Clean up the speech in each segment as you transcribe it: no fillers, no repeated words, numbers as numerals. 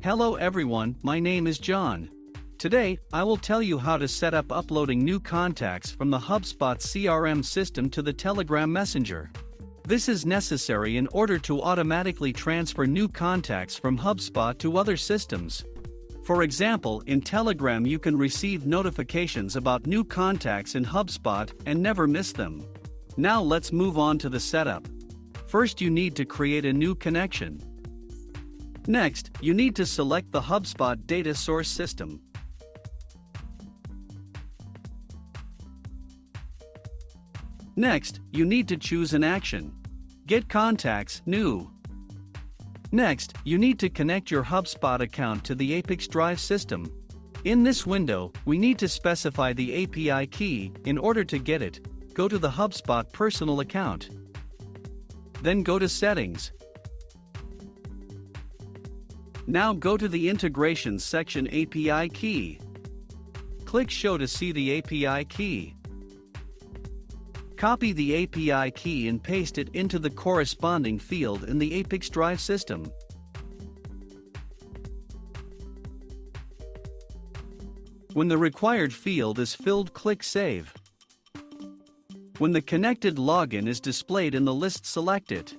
Hello everyone, my name is John. Today, I will tell you how to set up uploading new contacts from the Hubspot CRM system to the Telegram Messenger. This is necessary in order to automatically transfer new contacts from Hubspot to other systems. For example, in Telegram you can receive notifications about new contacts in Hubspot and never miss them. Now let's move on to the setup. First you need to create a new connection. Next, you need to select the Hubspot data source system. Next, you need to choose an action. Get contacts, new. Next, you need to connect your Hubspot account to the ApiX-Drive system. In this window, we need to specify the API key. In order to get it, go to the Hubspot personal account. Then go to Settings. Now go to the Integrations section API key. Click Show to see the API key. Copy the API key and paste it into the corresponding field in the ApiX-Drive system. When the required field is filled, click Save. When the connected login is displayed in the list, select it.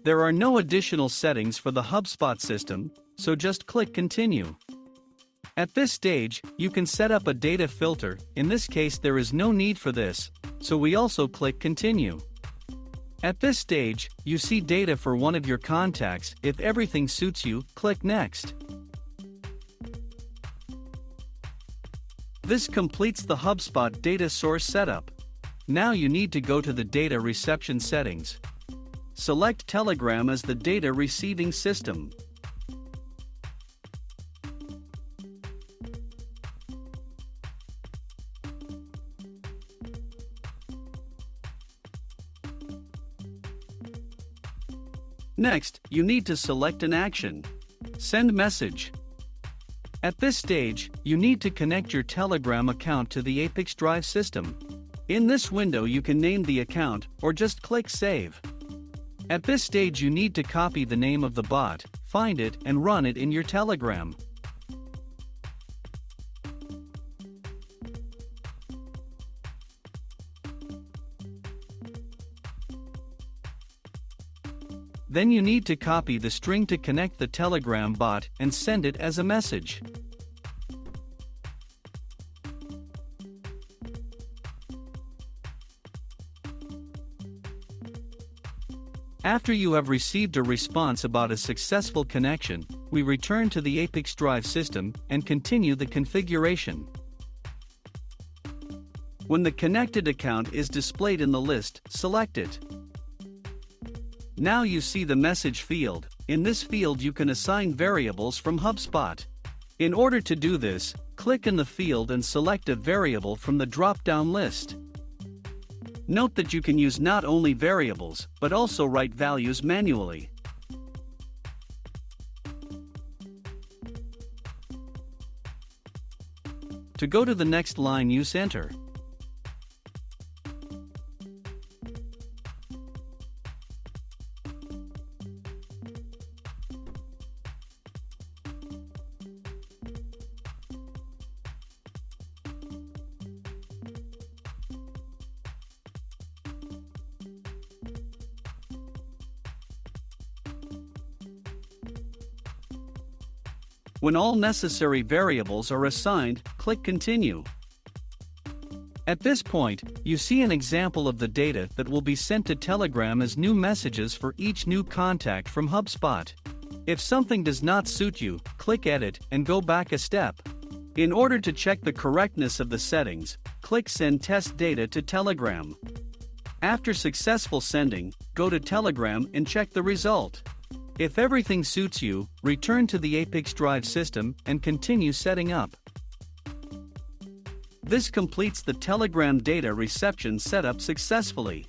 There are no additional settings for the Hubspot system, so just click Continue. At this stage, you can set up a data filter. In this case there is no need for this, so we also click Continue. At this stage, you see data for one of your contacts. If everything suits you, click Next. This completes the Hubspot data source setup. Now you need to go to the data reception settings. Select Telegram as the data receiving system. Next, you need to select an action. Send message. At this stage, you need to connect your Telegram account to the ApiX-Drive system. In this window you can name the account, or just click Save. At this stage you need to copy the name of the bot, find it and run it in your Telegram. Then you need to copy the string to connect the Telegram bot and send it as a message. After you have received a response about a successful connection, we return to the ApiX-Drive system and continue the configuration. When the connected account is displayed in the list, select it. Now you see the message field. In this field you can assign variables from Hubspot. In order to do this, click in the field and select a variable from the drop-down list. Note that you can use not only variables, but also write values manually. To go to the next line, use Enter. When all necessary variables are assigned, click Continue. At this point, you see an example of the data that will be sent to Telegram as new messages for each new contact from Hubspot. If something does not suit you, click Edit and go back a step. In order to check the correctness of the settings, click Send Test Data to Telegram. After successful sending, go to Telegram and check the result. If everything suits you, return to the ApiX-Drive system and continue setting up. This completes the Telegram data reception setup successfully.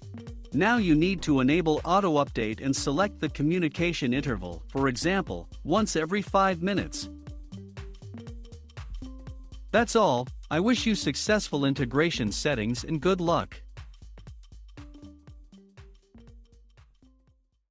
Now you need to enable auto update and select the communication interval, for example, once every 5 minutes. That's all. I wish you successful integration settings and good luck.